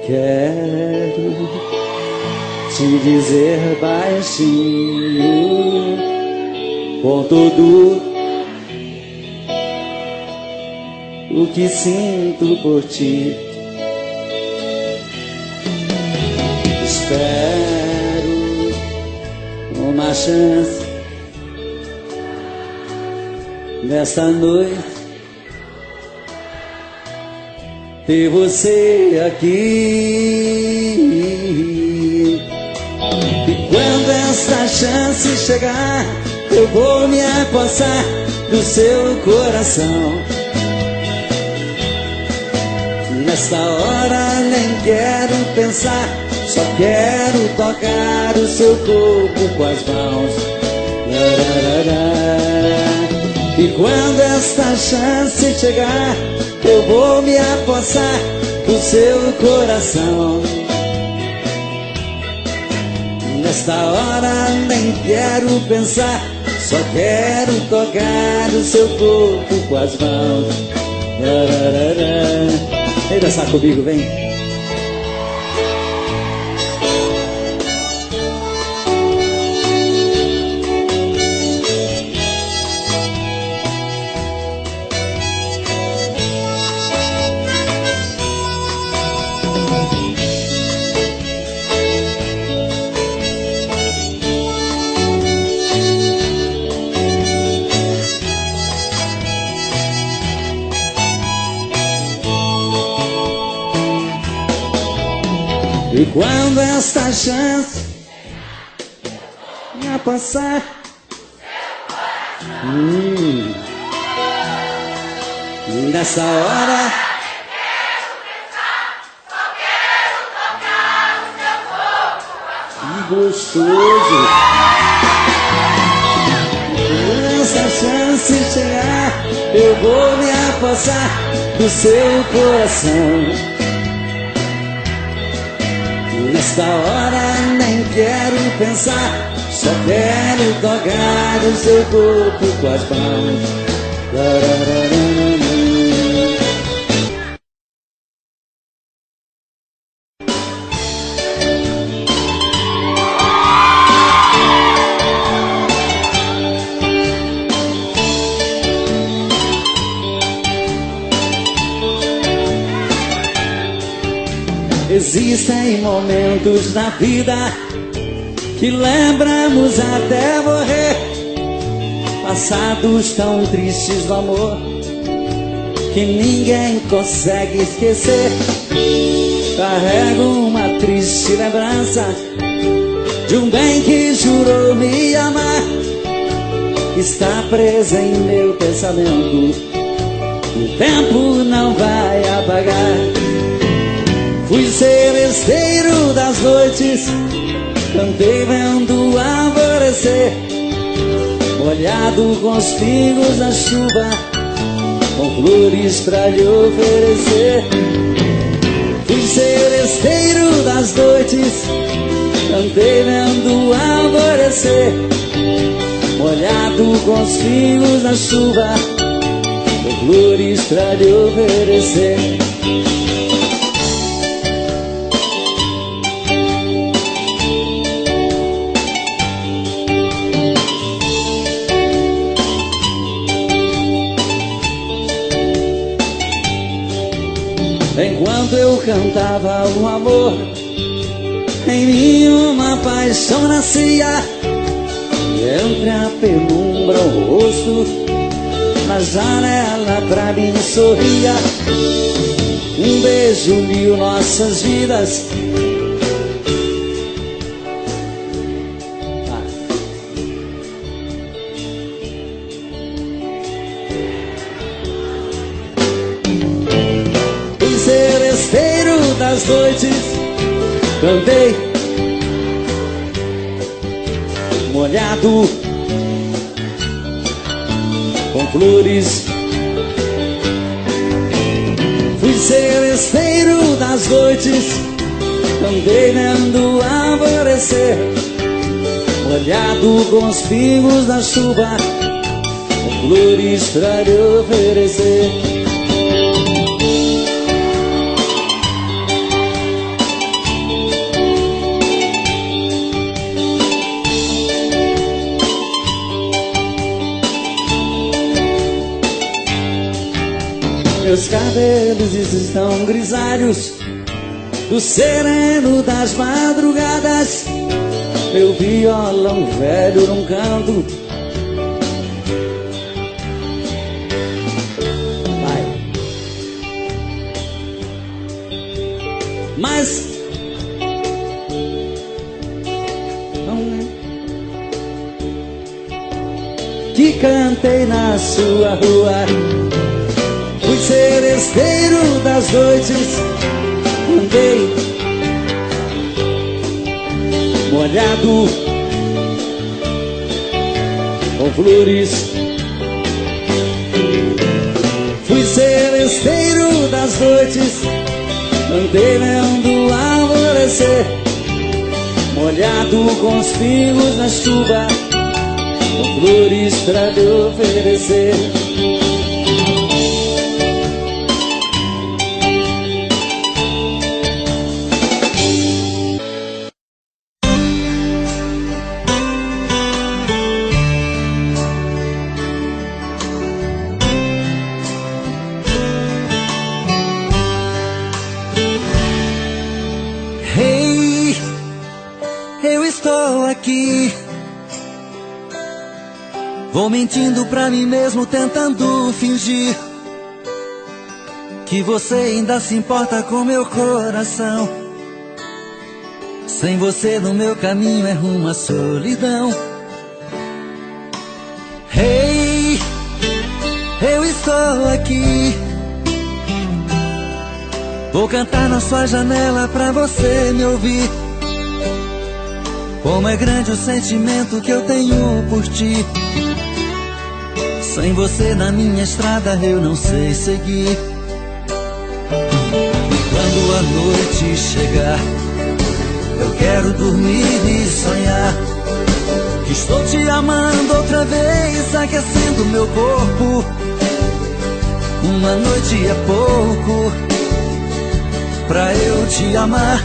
Quero te dizer baixinho, com tudo o que sinto por ti. Espero uma chance nesta noite, ter você aqui. E quando essa chance chegar, eu vou me apossar do seu coração. Nessa hora nem quero pensar, só quero tocar o seu corpo com as mãos. E quando esta chance chegar, eu vou me apossar do seu coração. Nesta hora nem quero pensar, só quero tocar o seu corpo com as mãos. Vem dançar comigo, vem. E quando esta chance me passar, nessa hora que gostoso. Quando essa chance chegar, eu vou me apossar do seu coração. Nesta hora nem quero pensar, só quero tocar o seu corpo com as mãos. Existem momentos na vida que lembramos até morrer, passados tão tristes do amor que ninguém consegue esquecer. Carrego uma triste lembrança de um bem que jurou me amar, está presa em meu pensamento, o tempo não vai apagar. Fui seresteiro das noites, cantei vendo alvorecer, molhado com os pingos da chuva, com flores pra lhe oferecer. Fui seresteiro das noites, cantei vendo alvorecer, molhado com os pingos da chuva, com flores pra lhe oferecer. Enquanto eu cantava o amor, em mim uma paixão nascia, e entre a penumbra o rosto na janela pra mim sorria. Um beijo uniu nossas vidas, das noites, cantei molhado com flores. Fui seresteiro das noites, cantei vendo alvorecer, molhado com os pingos da chuva, com flores pra lhe oferecer. Meus cabelos estão grisalhos do sereno das madrugadas. Meu violão velho num canto. Vai. Mas que cantei na sua rua, fui seresteiro das noites, andei molhado com flores. Fui seresteiro das noites, andei vendo alvorecer, molhado com os pingos na chuva, com flores pra te oferecer. Hey, eu estou aqui. Vou mentindo pra mim mesmo, tentando fingir que você ainda se importa com meu coração. Sem você no meu caminho é rumo à solidão. Hey, eu estou aqui. Vou cantar na sua janela pra você me ouvir. Como é grande o sentimento que eu tenho por ti. Sem você na minha estrada eu não sei seguir. E quando a noite chegar, eu quero dormir e sonhar que estou te amando outra vez, aquecendo meu corpo. Uma noite é pouco pra eu te amar.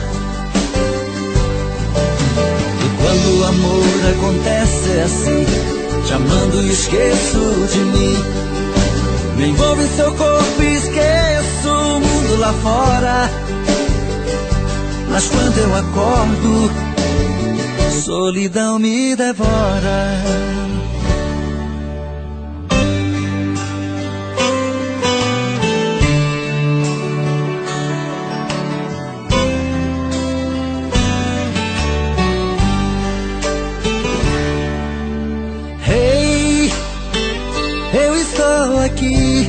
E quando o amor acontece é assim, te amando e esqueço de mim. Me envolvo em seu corpo e esqueço o mundo lá fora. Mas quando eu acordo, solidão me devora. Aqui.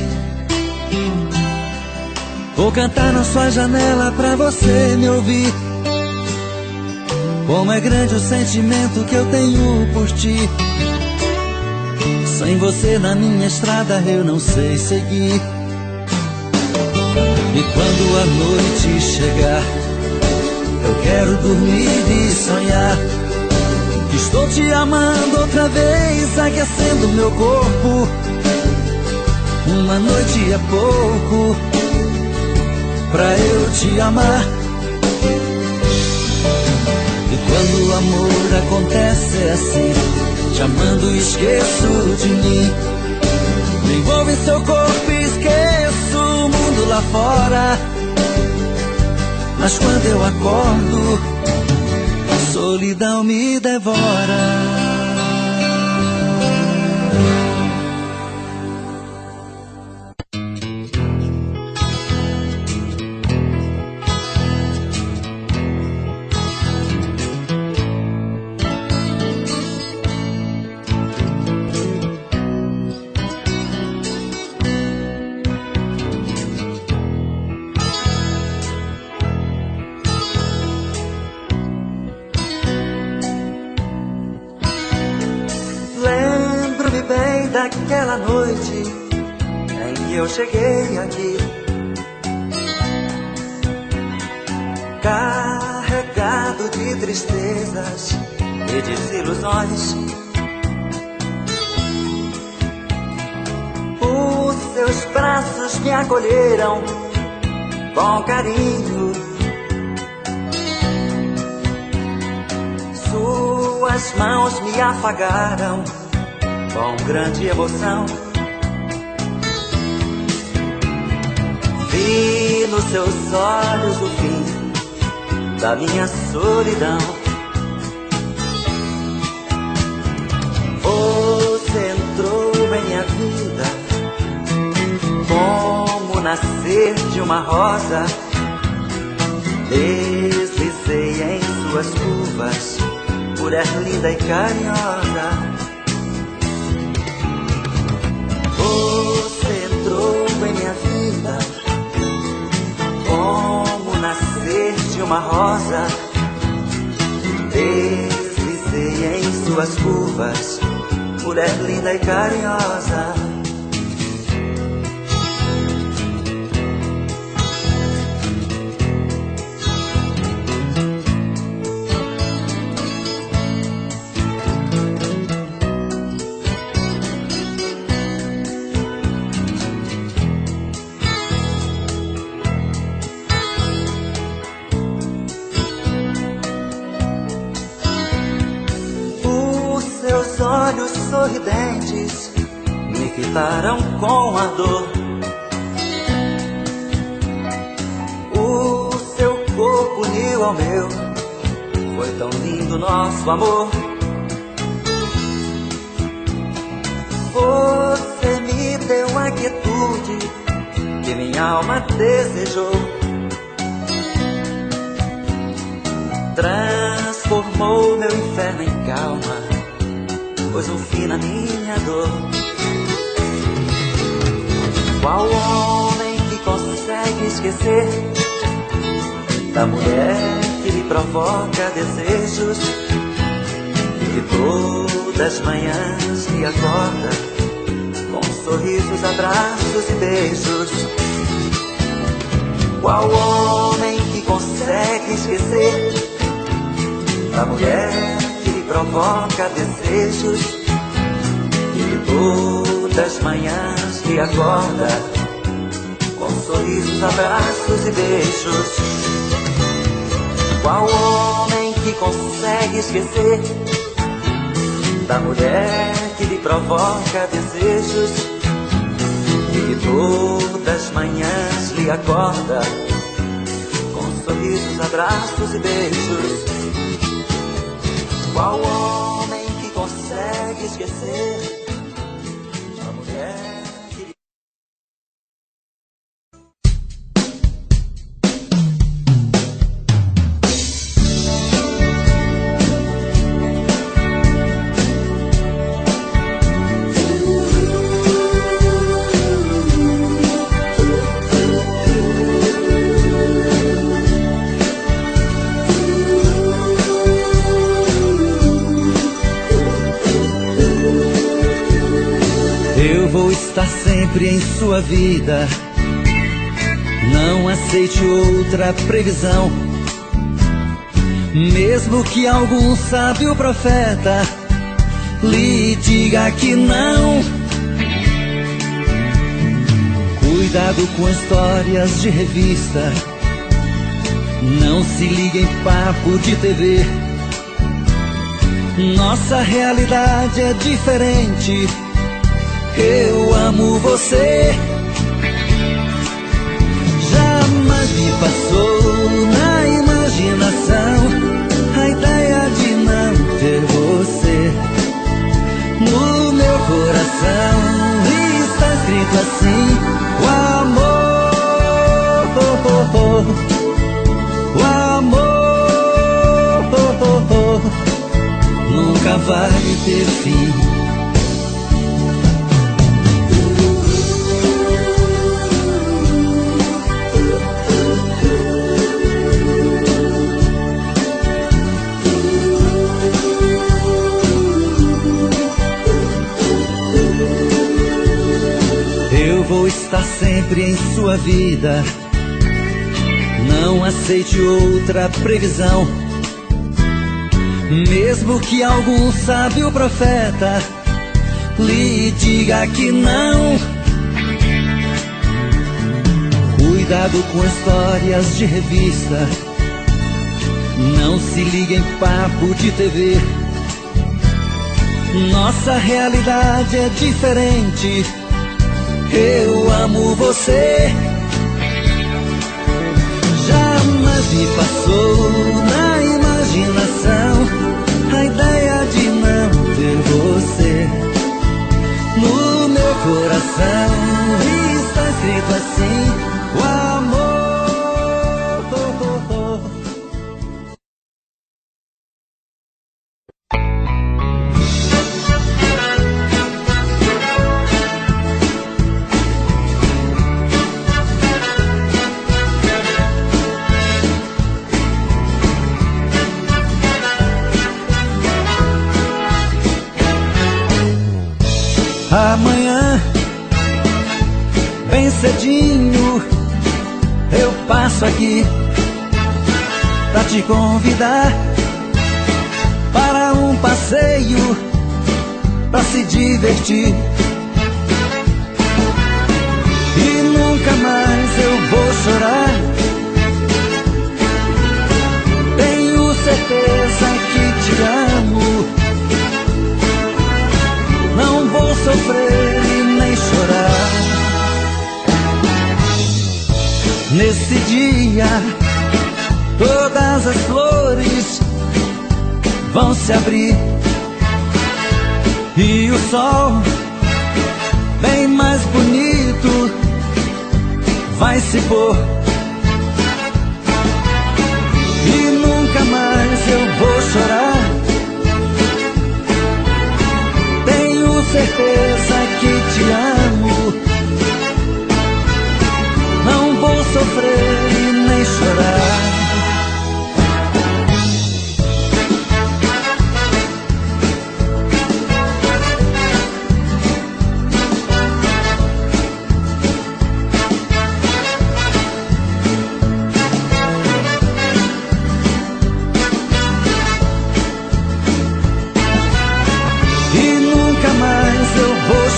Vou cantar na sua janela pra você me ouvir. Como é grande o sentimento que eu tenho por ti. Sem você na minha estrada eu não sei seguir. E quando a noite chegar, eu quero dormir e sonhar que estou te amando outra vez, aquecendo meu corpo. Uma noite é pouco pra eu te amar. E quando o amor acontece é assim, te amando e esqueço de mim. Me envolvo em seu corpo e esqueço o mundo lá fora. Mas quando eu acordo, a solidão me devora. Lembro-me bem daquela noite em que eu cheguei aqui, carregado de tristezas e desilusões. Os seus braços me acolheram com carinho, suas mãos me afagaram com grande emoção. Vi nos seus olhos o fim da minha solidão. Você entrou em minha vida como nascer de uma rosa. Deslizei em suas curvas, mulher linda e carinhosa. Você entrou em minha vida como nascer de uma rosa. Deslizei em suas curvas, mulher linda e carinhosa. Seus olhos sorridentes me fitaram com ardor. O seu corpo uniu ao meu, foi tão lindo nosso amor. Você me deu a quietude que minha alma desejou. Transformou meu inferno em calma, pôs um fim na minha dor. Qual homem que consegue esquecer da mulher que lhe provoca desejos, que todas as manhãs lhe acorda com sorrisos, abraços e beijos? Qual homem que consegue esquecer da mulher que lhe provoca desejos, que todas as manhãs lhe acorda com sorrisos, abraços e beijos? Qual homem que consegue esquecer da mulher que lhe provoca desejos, que todas as manhãs lhe acorda com sorrisos, abraços e beijos? Qual homem que consegue esquecer a mulher que... Eu vou estar sempre em sua vida, não aceite outra previsão. Mesmo que algum sábio profeta lhe diga que não. Cuidado com histórias de revista, não se ligue em papo de TV. Nossa realidade é diferente. Eu amo você. Jamais me passou na imaginação a ideia de não ter você. No meu coração está escrito assim: o amor nunca vai ter fim. Eu vou estar sempre em sua vida, não aceite outra previsão. Mesmo que algum sábio profeta lhe diga que não. Cuidado com histórias de revista, não se ligue em papo de TV. Nossa realidade é diferente. Eu amo você. Passou na imaginação a ideia de não ter você no meu coração. E está escrito assim: o amor. Amanhã, bem cedinho, eu passo aqui pra te convidar para um passeio, pra se divertir. E nunca mais eu vou chorar. Tenho certeza que te amo. Não vou sofrer e nem chorar. Nesse dia, todas as flores vão se abrir e o sol, bem mais bonito, vai se pôr. E nunca mais eu vou chorar. Certeza que te amo. Não vou sofrer e nem chorar.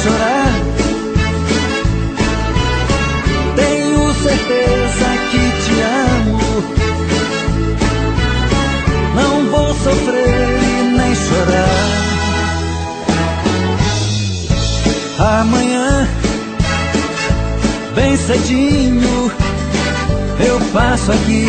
Chorar. Tenho certeza que te amo. Não vou sofrer e nem chorar. Amanhã, bem cedinho, eu passo aqui.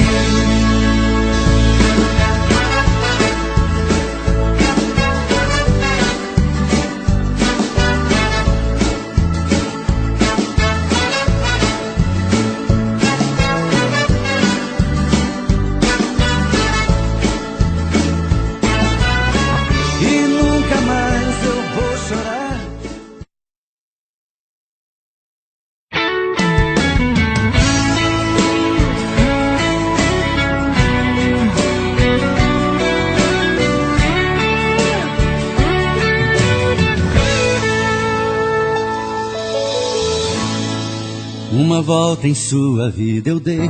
Uma volta em sua vida eu dei,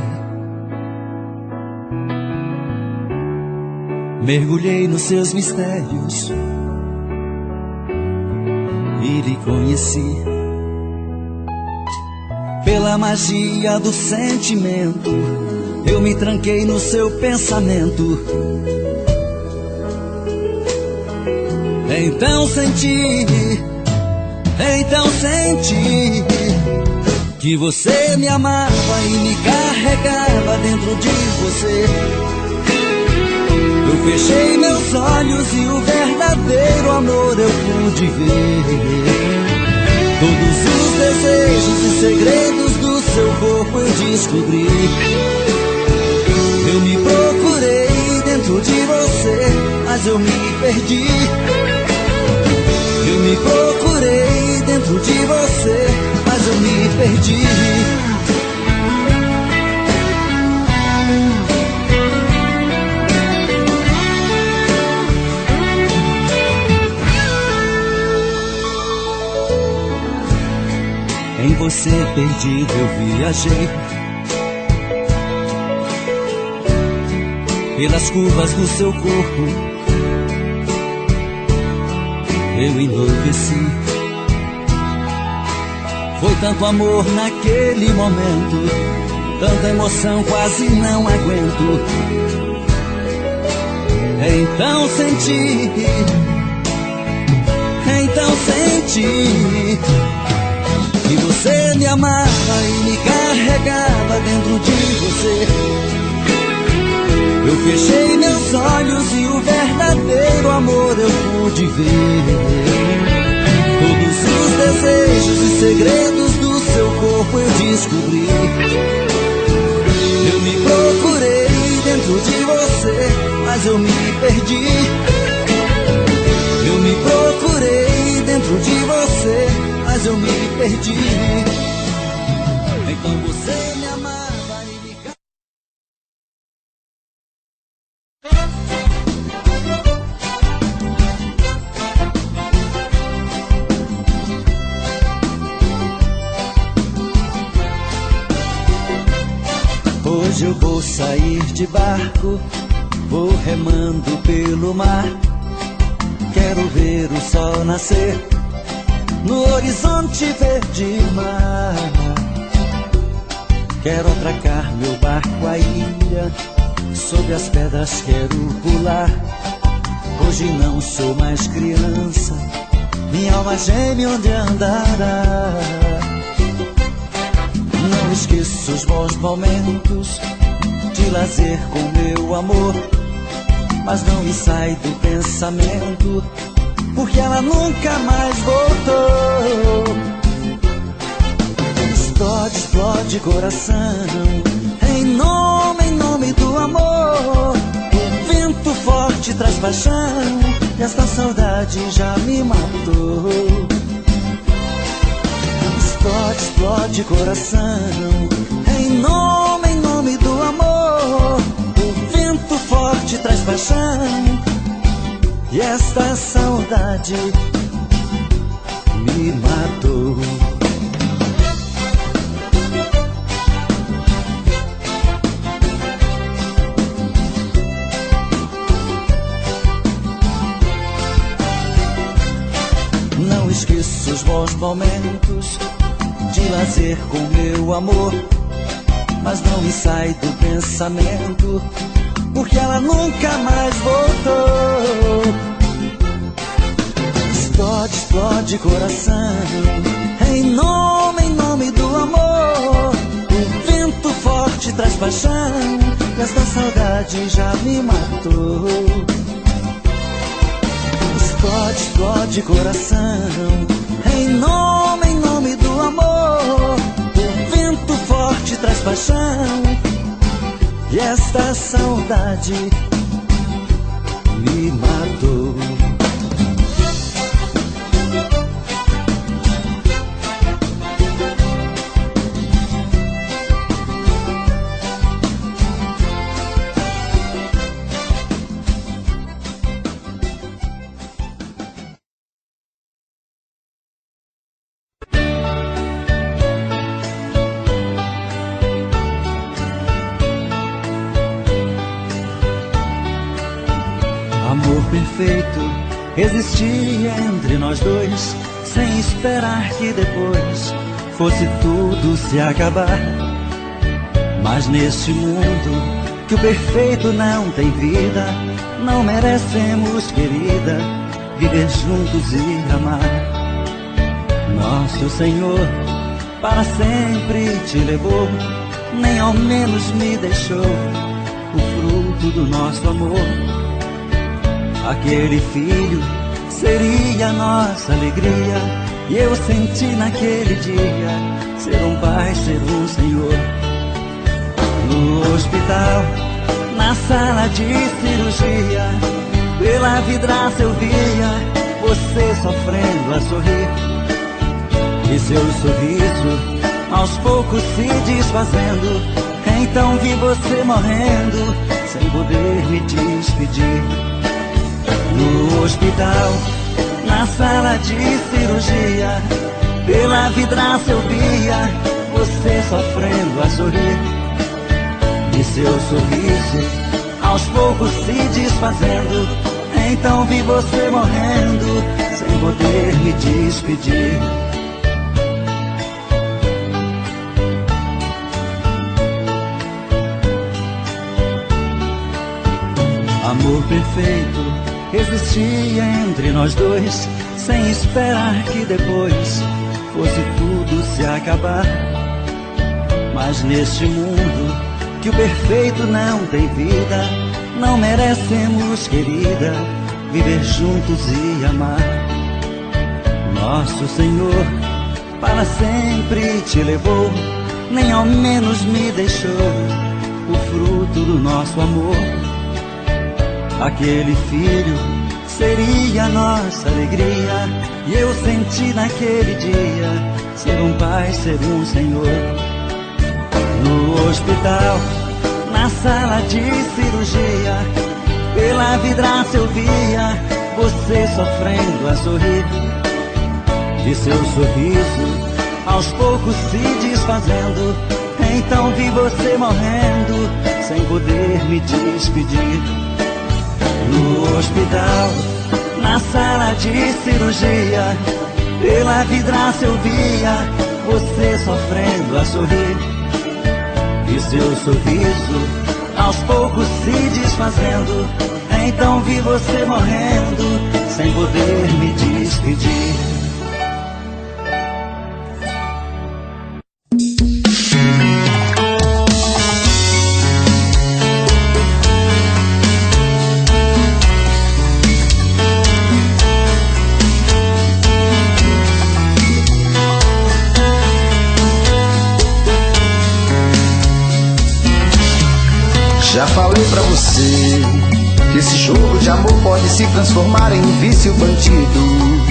mergulhei nos seus mistérios e lhe conheci. Pela magia do sentimento, eu me tranquei no seu pensamento. Então senti que você me amava e me carregava dentro de você. Eu fechei meus olhos e o verdadeiro amor eu pude ver. Todos os desejos e segredos do seu corpo eu descobri. Eu me procurei dentro de você, mas eu me perdi. Eu me procurei dentro de você, mas eu me perdi. Em você perdido eu viajei, pelas curvas do seu corpo eu enlouqueci. Foi tanto amor naquele momento, tanta emoção quase não aguento. Então senti que você me amava e me carregava dentro de você. Fechei meus olhos e o verdadeiro amor eu pude ver. Todos os desejos e segredos do seu corpo eu descobri. Eu me procurei dentro de você, mas eu me perdi. Eu me procurei dentro de você, mas eu me perdi. Então você me amava e me... Hoje eu vou sair de barco, vou remando pelo mar. Quero ver o sol nascer no horizonte verde mar. Quero atracar meu barco à ilha, sobre as pedras quero pular. Hoje não sou mais criança, minha alma geme onde andará. Não esqueço os bons momentos de lazer com meu amor, mas não me sai do pensamento, porque ela nunca mais voltou. Explode, explode coração, em nome do amor. O vento forte traz paixão, e esta saudade já me matou. Explode, explode coração, em nome do amor. O vento forte traz paixão, e esta saudade me matou. Não esqueço os bons momentos de lazer com meu amor, mas não me sai do pensamento, porque ela nunca mais voltou. Explode, explode coração, em nome do amor. O vento forte traz paixão, e esta saudade já me matou. Explode, explode coração, em nome do amor. O vento forte traz paixão, e esta saudade me matou. Amor perfeito existia entre nós dois, sem esperar que depois fosse tudo se acabar. Mas neste mundo que o perfeito não tem vida, não merecemos, querida, viver juntos e amar. Nosso Senhor para sempre te levou, nem ao menos me deixou o fruto do nosso amor. Aquele filho seria a nossa alegria, e eu senti naquele dia ser um pai, ser um senhor. No hospital, na sala de cirurgia, pela vidraça eu via você sofrendo a sorrir, e seu sorriso aos poucos se desfazendo. Então vi você morrendo, sem poder me despedir. No hospital, na sala de cirurgia, pela vidraça eu via você sofrendo a sorrir, e seu sorriso aos poucos se desfazendo. Então vi você morrendo, sem poder me despedir. Amor perfeito existia entre nós dois, sem esperar que depois fosse tudo se acabar. Mas neste mundo que o perfeito não tem vida, Não merecemos, querida, viver juntos e amar. Nosso Senhor para sempre te levou, nem ao menos me deixou o fruto do nosso amor. Aquele filho seria nossa alegria, e eu senti naquele dia ser um pai, ser um Senhor. No hospital, na sala de cirurgia, pela vidraça eu via você sofrendo a sorrir. De seu sorriso aos poucos se desfazendo, então vi você morrendo sem poder me despedir. No hospital, na sala de cirurgia, pela vidraça eu via você sofrendo a sorrir. E seu sorriso aos poucos se desfazendo, então vi você morrendo sem poder me despedir. Já falei pra você que esse jogo de amor pode se transformar em um vício bandido,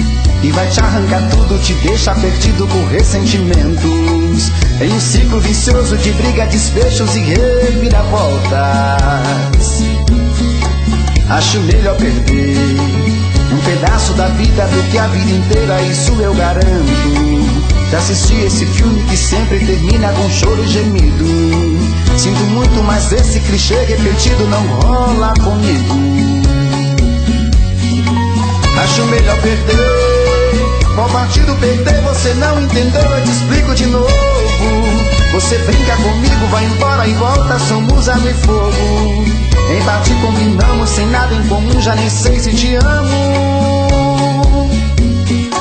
e vai te arrancar tudo, te deixar perdido com ressentimentos, em um ciclo vicioso de briga, despechos e reviravoltas. Acho melhor perder um pedaço da vida do que a vida inteira, isso eu garanto. Já assisti esse filme que sempre termina com choro e gemido. Sinto muito, mas esse clichê repetido não rola comigo. Acho melhor perder. Qual partido perder? Você não entendeu, eu te explico de novo. Você brinca comigo, vai embora e volta, somos água e fogo. Em parte combinamos, sem nada em comum, já nem sei se te amo.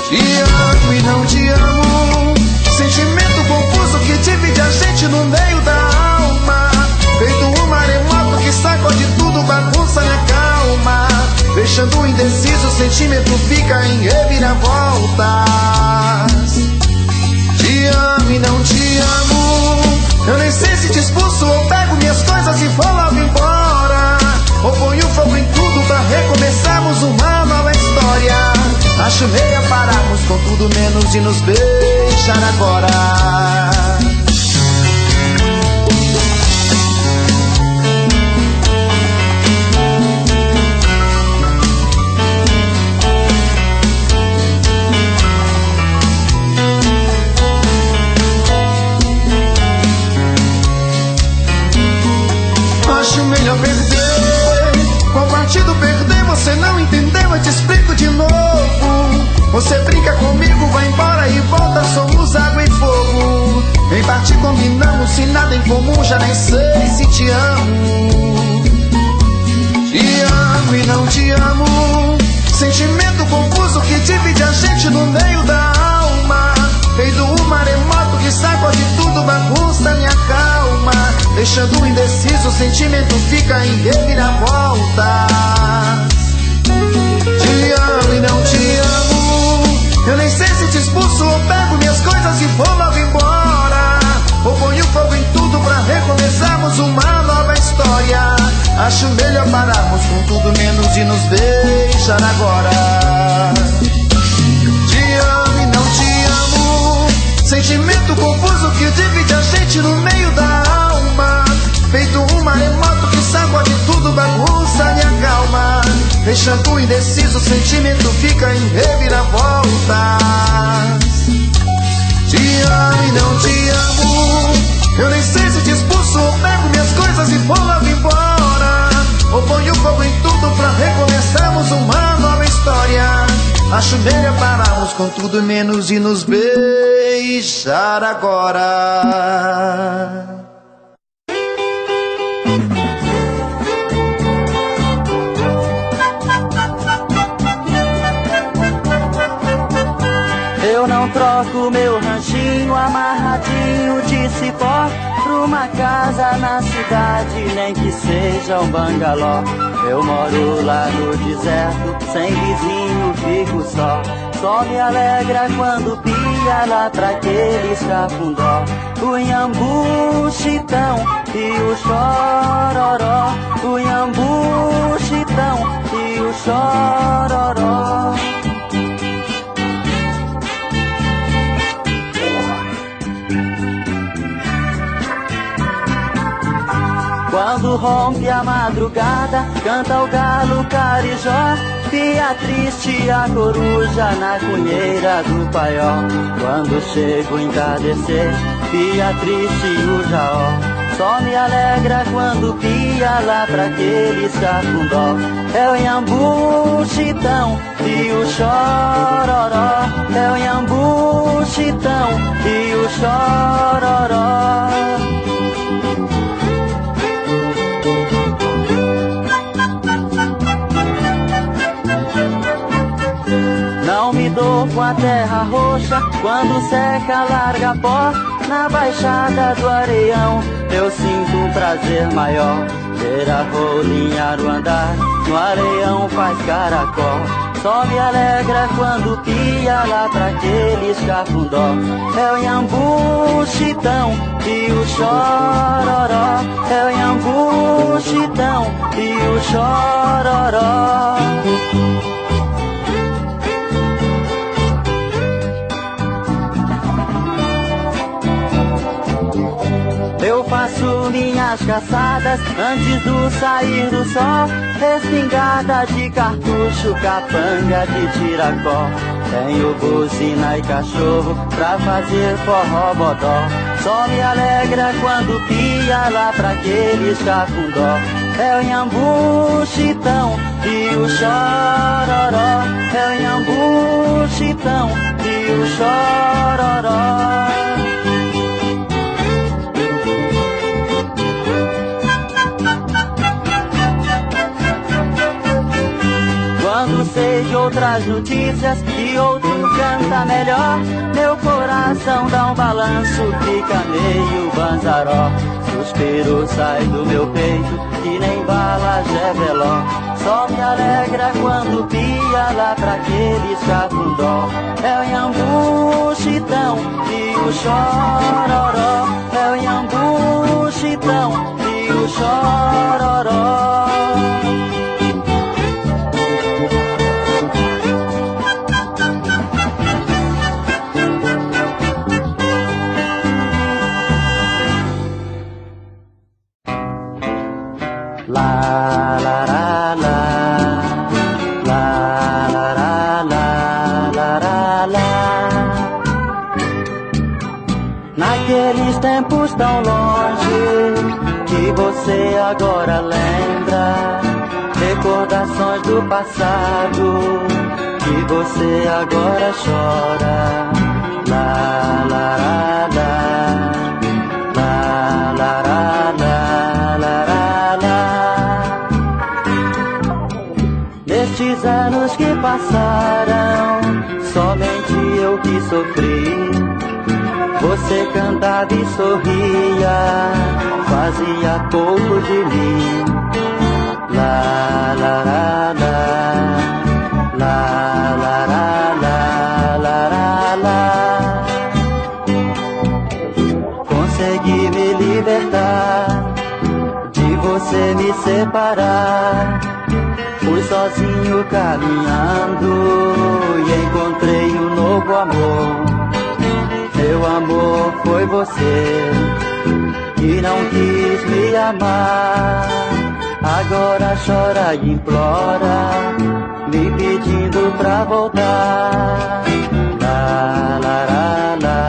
Te amo e não te amo, sentimento confuso que divide a gente no meio da alma. Feito um maremoto que sacode tudo, bagunça minha calma. Deixando indeciso, o sentimento fica em reviravoltas. Te amo e não te amo, eu nem sei se te expulso ou pego minhas coisas e vou logo embora, ou ponho fogo em tudo pra recomeçarmos uma nova história. Acho melhor pararmos com tudo menos de nos beijar agora. Acho melhor perder. Qual partido perder? Você não entendeu, eu te explico de novo. Você brinca comigo, vai embora e volta, somos água e fogo. Em parte combinamos, sem nada em comum, já nem sei se te amo. Te amo e não te amo, sentimento confuso que divide a gente no meio da alma. Feito um maremoto que sacode tudo, bagunça minha calma. Deixando indeciso, o sentimento fica em reviravoltas. Te amo e não te amo, eu nem sei se te expulso ou pego minhas coisas e vou logo embora, ou ponho fogo em tudo pra recomeçarmos uma nova história. Acho melhor pararmos com tudo menos de nos beijar agora. Te amo e não te amo, sentimento confuso que divide a gente no meio da alma. Feito um maremoto que sacode tudo, bagunça minha calma. Deixando indeciso, o sentimento fica em reviravoltas. Te amo e não te amo, eu nem sei se te expulso ou pego minhas coisas e vou logo embora, ou ponho fogo em tudo pra recomeçarmos uma nova história. Acho melhor pararmos com tudo menos de nos beijar agora. Eu não troco meu ranchinho amarradinho de cipó pro uma casa na cidade, nem que seja um bangalô. Eu moro lá no deserto, sem vizinho, fico só. Só me alegra quando pia lá pra aqueles cafundó. O Iambu, Chitão e o Chororó. O Iambu, Chitão e o Chororó. Quando rompe a madrugada, canta o galo carijó. Pia triste a coruja na cunheira do paió. Quando chega o entardecer, pia triste o jaó. Só me alegra quando pia lá pra aqueles cafundó. É o Iambu, Chitão e o Chororó. É o Iambu, Chitão e o Chororó. Não me dou com a terra roxa, quando seca larga pó. Na baixada do Areião eu sinto um prazer maior. Ver a rolinhar o andar, no areião faz caracol. Só me alegra quando pia lá pra aqueles cafundó. É o Iambu, Chitão e o Chororó. É o Iambu, Chitão e o Chororó. Eu faço minhas caçadas antes do sair do sol. Espingarda de cartucho, capanga de tiracó. Tenho buzina e cachorro pra fazer forró bodó. Só me alegra quando pia lá pra aqueles cafundó. É o Iambu, Chitão e o Chororó. É o Iambu, Chitão e o Chororó. Quando sei de outras notícias que outro canta melhor, meu coração dá um balanço, fica meio banzaró. Suspiro sai do meu peito, que nem bala Geveló. Só me alegra quando pia lá pra aqueles cafundó. É o Iambu, Chitão e o Chororó. É o Iambu, Chitão e o Chororó. La la la la, la la la la, la la la. Naqueles tempos tão longe que você agora lembra, recordações do passado que você agora chora. La la la la, la la la la, la la la. Nestes anos que passaram, somente eu que sofri. Você cantava e sorria, fazia pouco de mim. La la la la, la la la la, la la la. Consegui me libertar, de você me separar. Fui sozinho caminhando e encontrei um novo amor. Meu amor foi você, que não quis me amar. Agora chora e implora, me pedindo pra voltar. La la la la,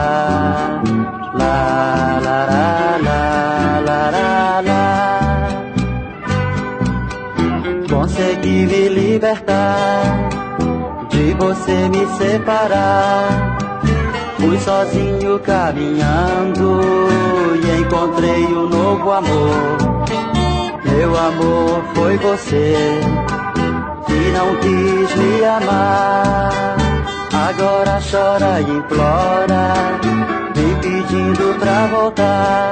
la la la la, la la la. Consegui me libertar, de você me separar. Fui sozinho caminhando e encontrei um novo amor. Meu amor foi você, que não quis me amar. Agora chora e implora, me pedindo pedindo pra voltar.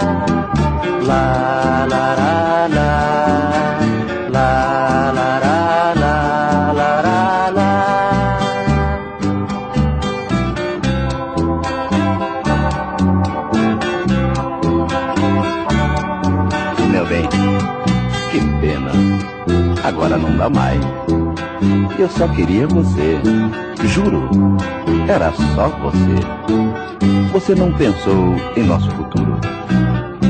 Lá, lá, lá, lá, lá, lá, lá, lá, lá, lá. Meu bem, que pena, agora não dá mais. Eu só queria você, juro, era só você. Você não pensou em nosso futuro,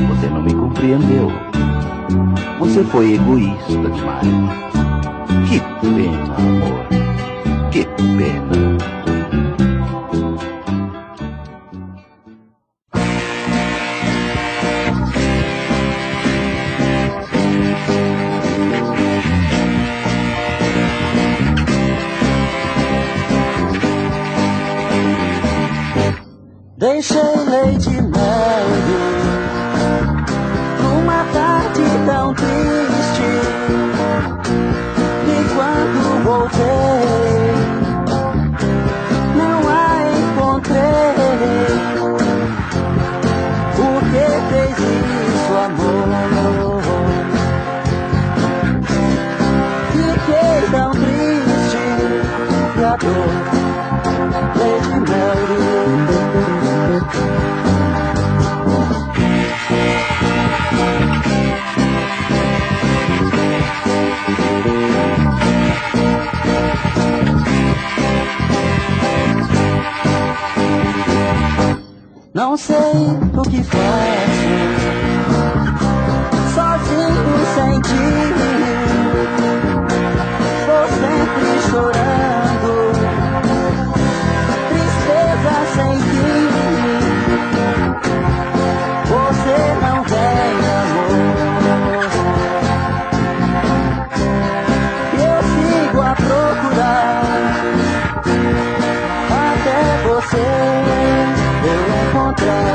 você não me compreendeu, você foi egoísta demais. Que pena, amor, que pena. Deixei leite e mel numa tarde tão triste, e quando voltei não a encontrei. Por que fez isso, amor? Fiquei tão triste e a dor, leite e mel. Não sei o que faço, sozinho sem ti, vou sempre chorando, tristeza sem fim. Você não vem, amor, eu sigo a procurar até você eu encontrar.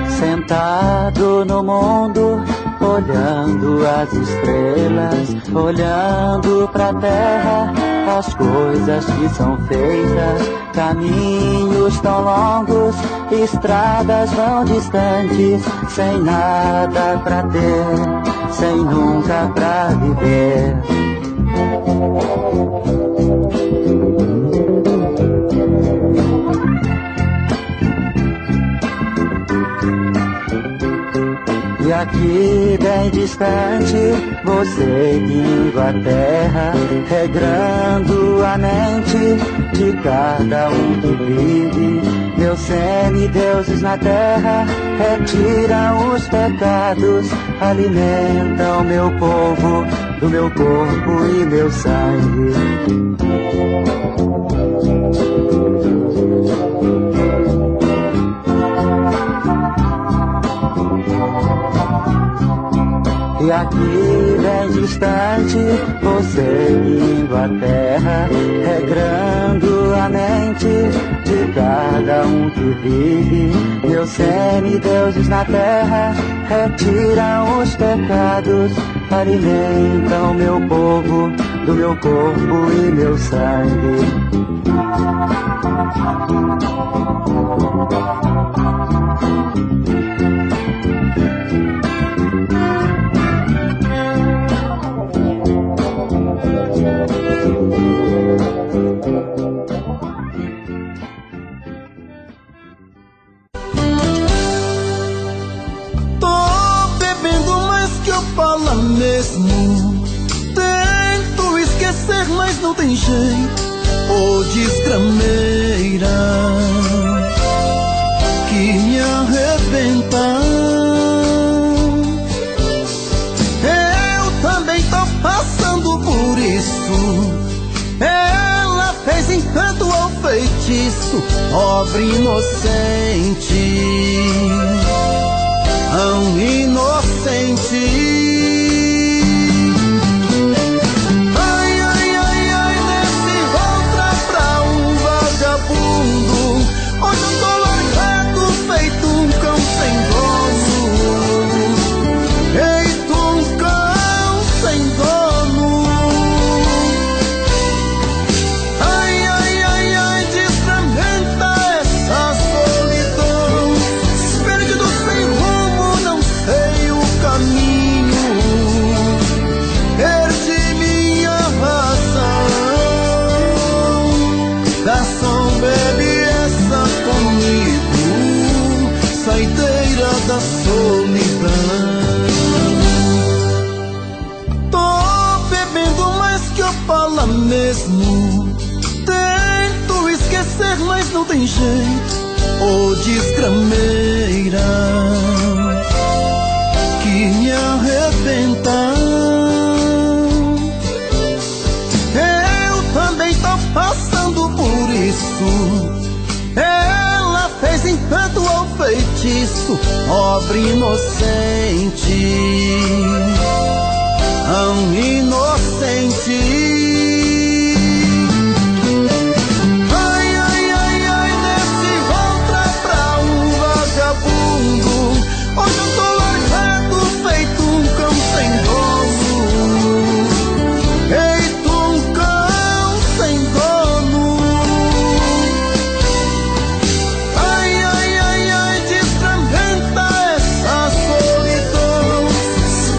Sentado no mundo, olhando as estrelas, olhando pra terra, as coisas que são feitas, caminhos tão longos, estradas vão distantes, sem nada pra ter, sem nunca pra viver. E aqui bem distante, você indo a terra, regrando a mente de cada um que vive. Meus semideuses na terra retiram os pecados, alimentam meu povo do meu corpo e meu sangue. E aqui bem distante, você indo a terra, regrando a mente de cada um que vive. Meus semideuses na terra retiram os pecados, alimentam meu povo do meu corpo e meu sangue. Mesmo tento esquecer, mas não tem jeito. Ô desgrameira que me arrebenta. Eu também tô passando por isso. Ela fez encanto ao feitiço, pobre inocente, tão inocente. Ai, ai, ai, ai, nesse outra pra um vagabundo, hoje eu tô largado feito um cão sem dono, feito um cão sem dono. Ai, ai, ai, ai, desfragmenta essa solidão, perdido sem rumo, não sei o caminho, perdi minha razão. Garçom, bebe essa comigo, saideira da solidão. Tô bebendo mais que eu falo mesmo, tento esquecer, mas não tem jeito. Ô desgrameira que me arrebenta. Eu também tô passando por isso. Ela fez encanto ao feitiço, pobre inocente, tão inocente. Ai, ai, ai, ai, nesse outra pra um vagabundo, hoje eu tô largado feito um cão sem dono, feito um cão sem dono. Ai, ai, ai, ai, desfragmenta essa solidão,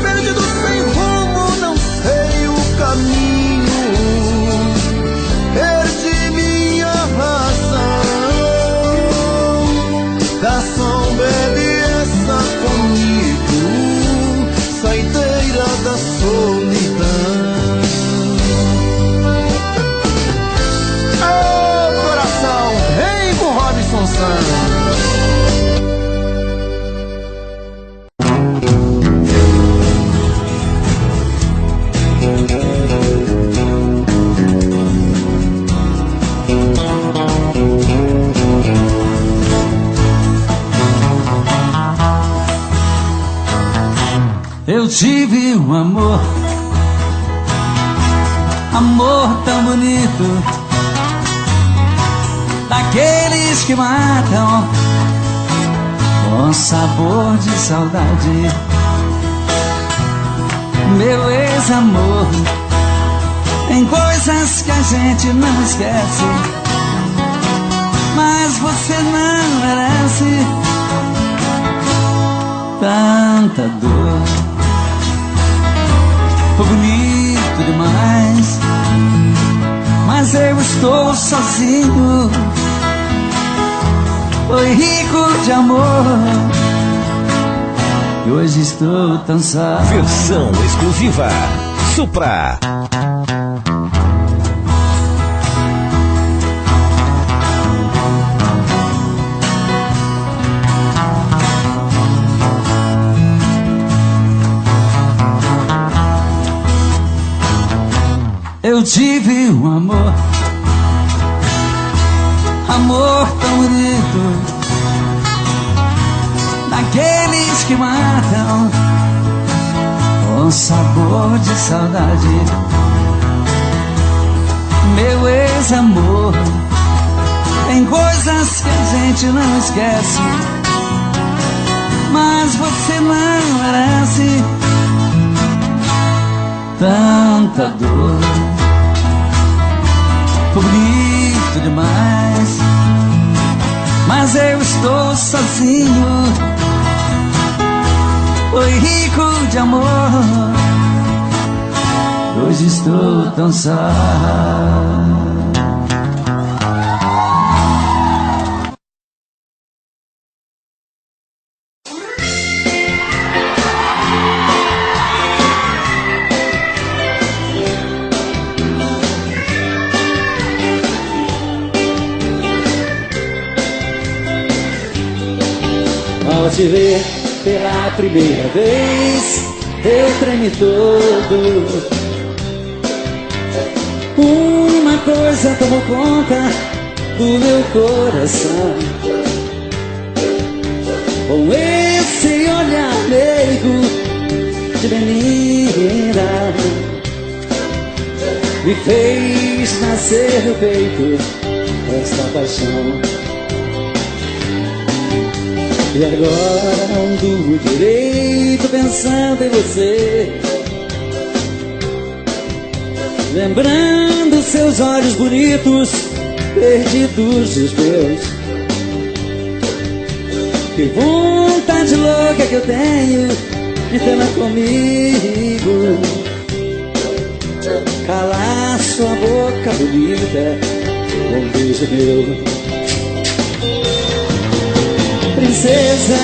perdido sem rumo, não sei o caminho, perdi minha razão. Garçom, bebe essa comigo, saideira da solidão. Ô coração, vem com Robson Santos. Eu tive um amor, amor tão bonito, daqueles que matam com sabor de saudade. Meu ex-amor, tem coisas que a gente não esquece, mas você não merece tanta dor. Foi bonito demais, mas eu estou sozinho. Foi rico de amor e hoje estou tão só. Versão exclusiva Supra. Eu tive um amor, amor tão bonito, daqueles que matam com sabor de saudade. Meu ex-amor, tem coisas que a gente não esquece, mas você não merece tanta dor. Foi bonito demais, mas eu estou sozinho. Foi rico de amor, hoje estou tão só. Ao te ver pela primeira vez, eu tremi todo. Uma coisa tomou conta do meu coração. Com esse olhar meigo de menina, me fez nascer no peito esta paixão. E agora não durmo direito pensando em você, lembrando seus olhos bonitos perdidos dos meus. Que vontade louca que eu tenho de tê-la comigo, calar sua boca bonita com um beijo meu. Princesa,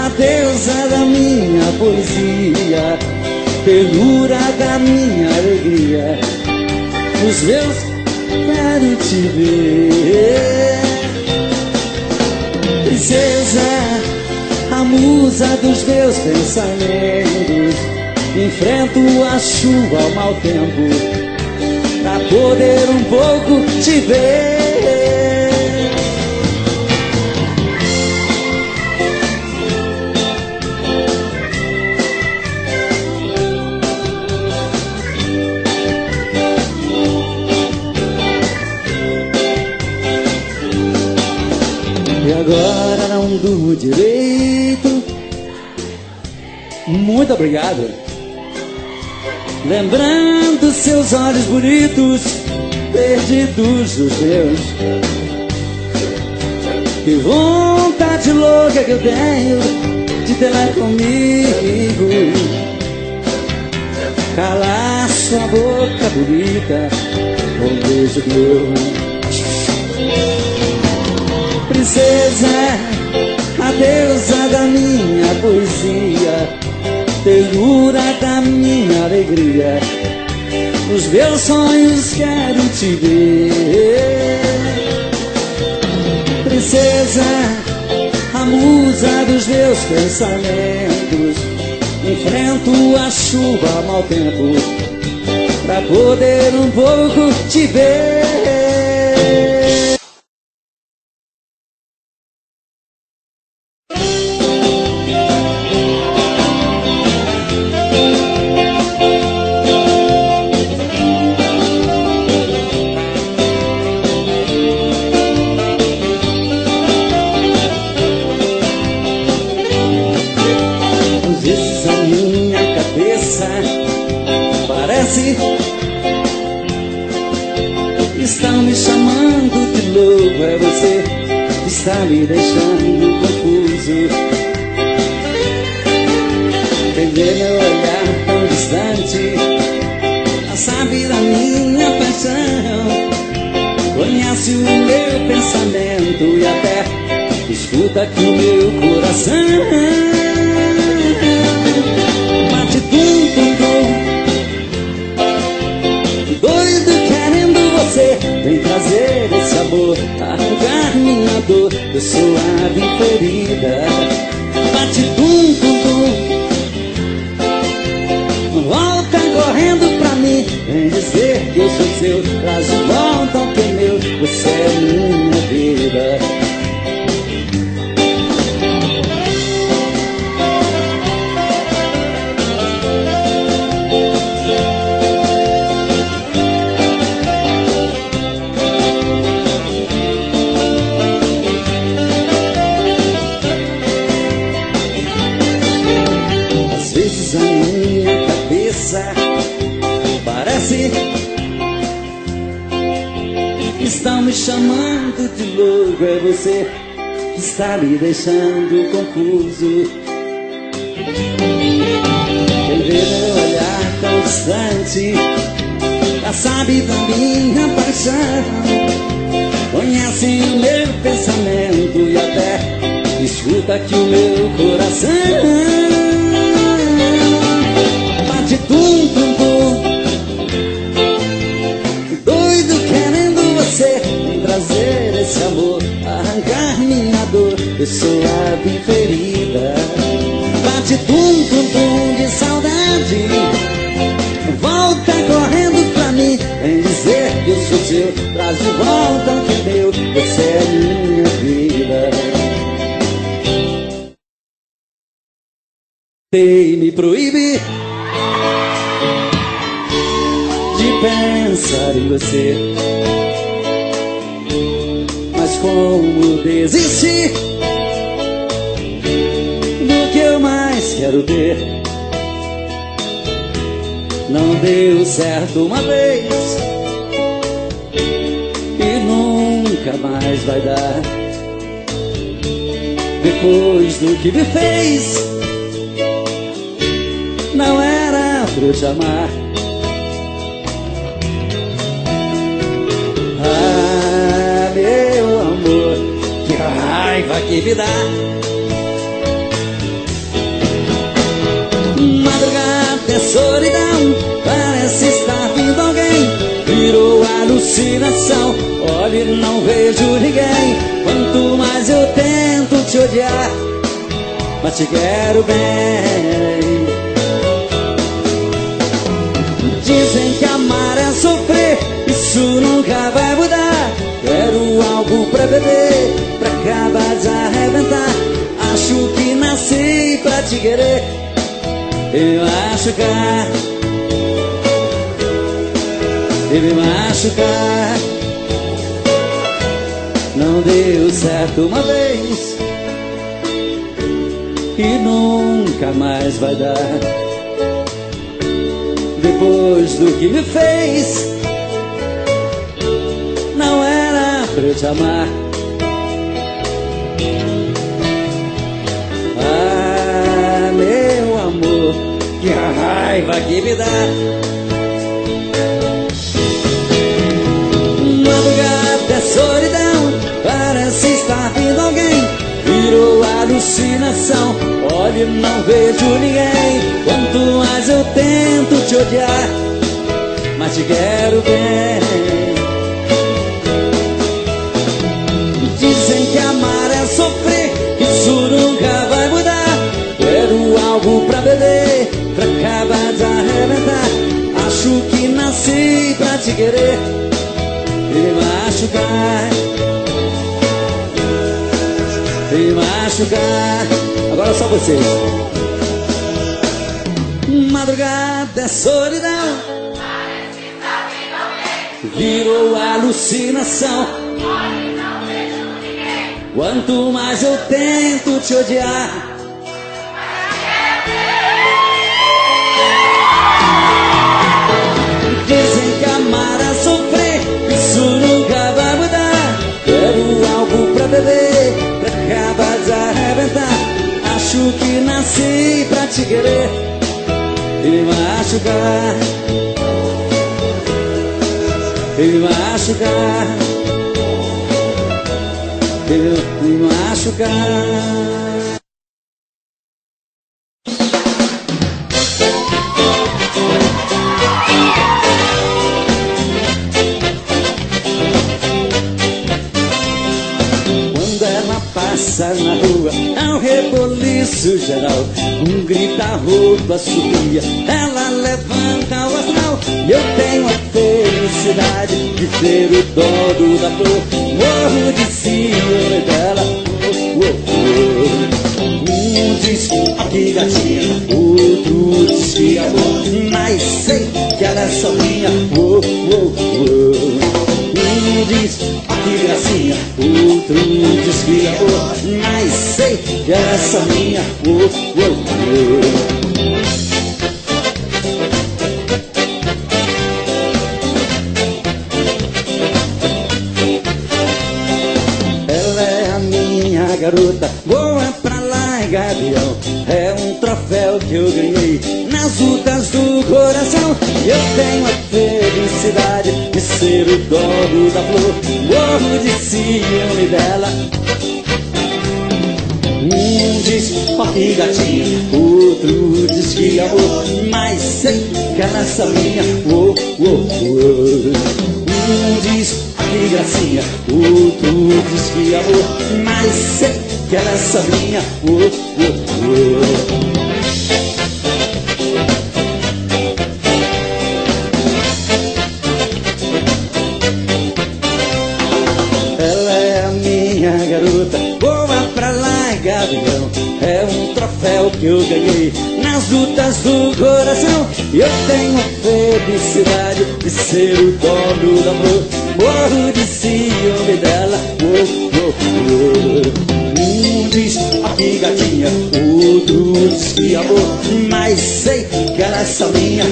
a deusa da minha poesia, ternura da minha alegria, nos meus quero te ver. Princesa, a musa dos meus pensamentos, enfrento a chuva ao mau tempo pra poder um pouco te ver. E agora não durmo direito. Muito obrigado. Lembrando seus olhos bonitos perdidos dos meus. Que vontade louca que eu tenho de tê-la comigo, calar sua boca bonita com um beijo meu. Princesa, a deusa da minha poesia, ternura da minha alegria, nos meus sonhos quero te ver. Princesa, a musa dos meus pensamentos, enfrento a chuva ao mau tempo pra poder um pouco te ver. Estão me chamando de louco, é você que está me deixando confuso. Entender meu olhar tão distante, já sabe da minha paixão, conhece o meu pensamento e até escuta aqui o meu coração. Bate tum-tum-tum, doido querendo você, vem trazer esse amor, arrancar minha dor, eu sou a ferida. Bate tum-tum-tum, volta correndo pra mim, vem dizer que eu sou seu, traz de volta o que é meu, você é minha vida. Parece que estão me chamando de louco, é você que está me deixando confuso. Quem vê meu olhar tão distante, já sabe da minha paixão, conhece o meu pensamento e até escuta aqui o meu coração. Bate tum-tum-tum, doido querendo você, vem trazer esse amor, arrancar minha dor, eu sou a ferida. Bate tum-tum-tum de saudade, volta correndo pra mim, vem dizer que eu sou volta, entendeu? Você é minha vida. Tentei me proibir de pensar em você, mas como desistir do que eu mais quero ter? Não deu certo uma vez e nunca mais vai dar. Depois do que me fez, não era pra eu te amar. Ah, meu amor, que raiva que me dá. Madrugada é solidão, parece estar vindo alguém. Virou alucinação, olha e não vejo ninguém. Quanto mais eu tento te odiar, mas te quero bem. Dizem que amar é sofrer, isso nunca vai mudar. Quero algo pra beber, pra acabar de arrebentar. Acho que nasci pra te querer e me machucar, e me machucar. Não deu certo uma vez e nunca mais vai dar. Depois do que me fez, não era pra eu te amar. Ah, meu amor, que raiva que me dá. Madrugada é solidão, parece estar vindo alguém. Virou alucinação, olha e não vejo ninguém. Quanto mais eu tento te odiar, mas te quero bem. Dizem que amar é sofrer, isso nunca vai mudar. Quero algo pra beber, pra acabar de arrebentar. Acho que nasci pra te querer e me machucar, e me machucar. Agora só vocês. Madrugada é solidão, virou alucinação. Quanto mais eu tento te odiar, dizem que amar é sofrer, isso nunca vai mudar. Quero algo pra beber, pra acabar de arrebentar. Acho que nasci pra te querer e me machucar, e me machucar, e me machucar. Passa na rua, é um reboliço geral. Um grita, roupa, subia, ela levanta o astral. E eu tenho a felicidade de ser o dono da flor. Morro de ciúme dela. Um diz que gatinha, outro diz que amor, mas sei que ela é só minha. Um diz que gracinha, outro diz que amor, mas sei que ela é só minha. Ela é a minha garota, boa pra lá e gavião. É um troféu que eu ganhei nas lutas do coração. E eu tenho a felicidade de ser o dono da flor. Morro de ciúme dela. Um diz que gatinha, outro diz que amor, mas sei que ela é só minha. Um diz que gracinha, outro diz que amor, mas sei que ela é só minha. o que eu ganhei nas lutas do coração. Eu tenho a felicidade de ser o dono do amor. Morro de ciúme dela. Um diz aqui gatinha, outro diz que amor, mas sei que ela é só minha.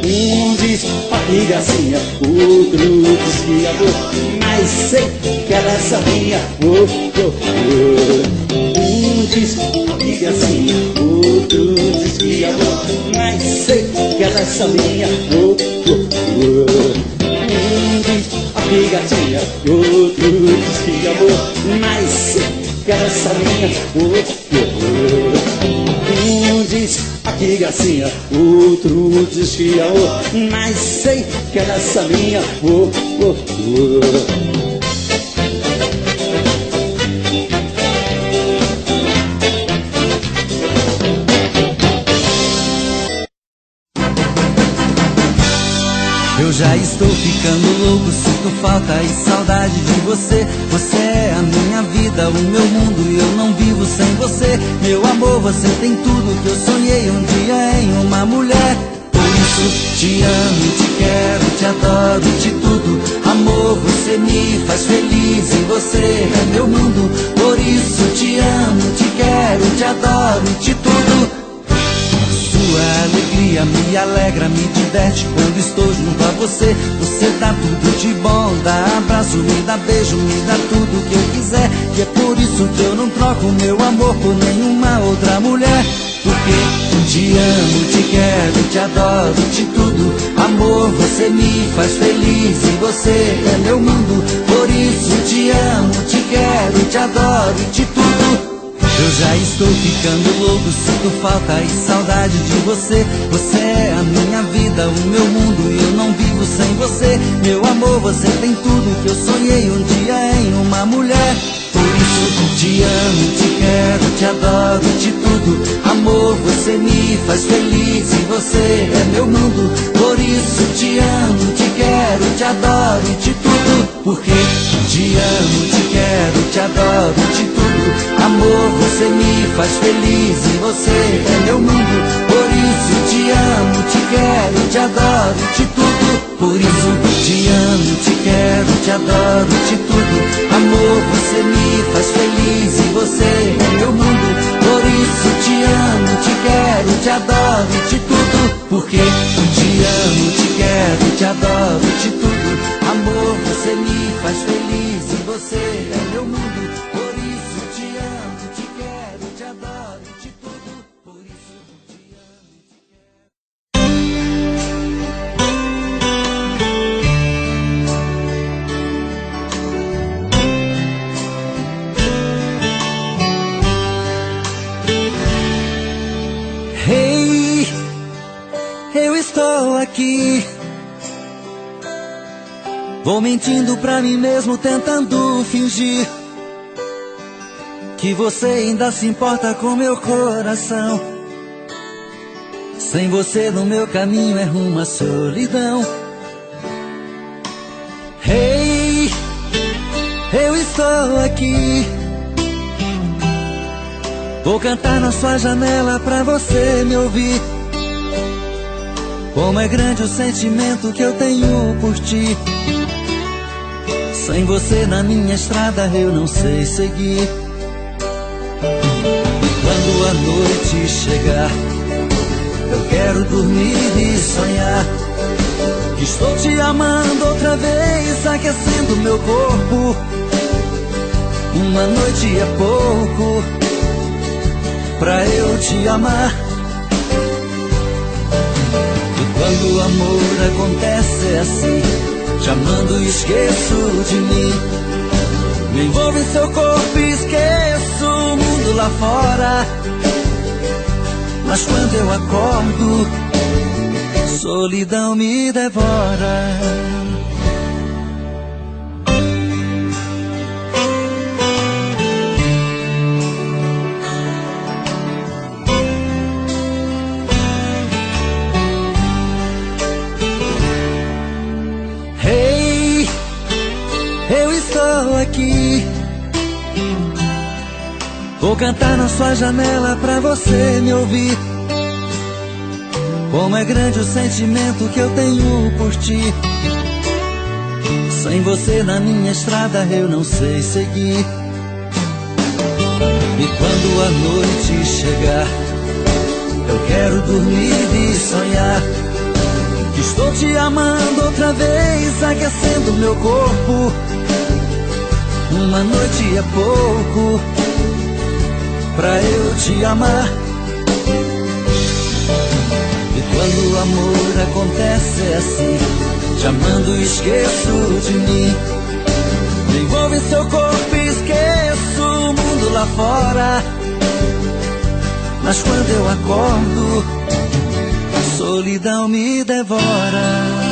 Um diz aqui gracinha, outro diz que amor, mas sei que ela é só minha. Um diz aqui gracinha, outro diz que amor, mas sei que ela é só minha. Um diz aqui gatinha, outro diz que amor, mas sei que ela é só minha. Um diz aqui gracinha, outro diz que amor, mas sei que ela é só minha. Eu já estou ficando louco, sinto falta e saudade de você. Você é a minha vida, o meu mundo e eu não vivo sem você. Meu amor, você tem tudo que eu sonhei um dia em uma mulher. Por isso te amo, te quero, te adoro, te tudo. Amor, você me faz feliz e você é meu mundo. Por isso te amo, te quero, te adoro, te tudo. Sua alegria me alegra, me diverte quando estou junto a você. Você dá tudo de bom, dá abraço, me dá beijo, me dá tudo que eu quiser. E é por isso que eu não troco meu amor por nenhuma outra mulher. Porque te amo, te quero, te adoro, te tudo. Amor, você me faz feliz e você é meu mundo. Por isso te amo, te quero, te adoro, te tudo. Eu já estou ficando louco, sinto falta e saudade de você. Você é a minha vida, o meu mundo e eu não vivo sem você. Meu amor, você tem tudo que eu sonhei um dia em uma mulher. Por isso te amo, te quero, te adoro, te tudo. Amor, você me faz feliz e você é meu mundo. Por isso te amo, te quero, te adoro, te tudo. Porque te amo, te quero, te adoro, te tudo. Amor, você me faz feliz e você é meu mundo. Por isso te amo, te quero, te adoro, te tudo. Por isso te amo, te quero, te adoro, te tudo. Amor, você me faz feliz e você é meu mundo. Por isso te amo, te quero, te adoro, te tudo. Porque te amo, te quero, te adoro, te tudo. Amor, você me faz feliz e você é meu mundo. Por isso te amo, te quero, te adoro, te tudo. Por isso te amo, te quero. Hey, eu estou aqui. Vou mentindo pra mim mesmo, tentando fingir que você ainda se importa com meu coração. Sem você no meu caminho é rumo à solidão. Hey, eu estou aqui. Vou cantar na sua janela pra você me ouvir. Como é grande o sentimento que eu tenho por ti. Sem você na minha estrada eu não sei seguir. E quando a noite chegar, eu quero dormir e sonhar que estou te amando outra vez, aquecendo meu corpo. Uma noite é pouco pra eu te amar. E quando o amor acontece é assim, te amando e esqueço de mim. Me envolvo em seu corpo e esqueço o mundo lá fora. Mas quando eu acordo, solidão me devora. Hey, eu estou aqui. Vou cantar na sua janela pra você me ouvir. Como é grande o sentimento que eu tenho por ti. Sem você na minha estrada eu não sei seguir. E quando a noite chegar, eu quero dormir e sonhar que estou te amando outra vez, aquecendo meu corpo. Uma noite é pouco pra eu te amar. E quando o amor acontece é assim, te amando esqueço de mim. Me envolvo em seu corpo e esqueço o mundo lá fora. Mas quando eu acordo, a solidão me devora.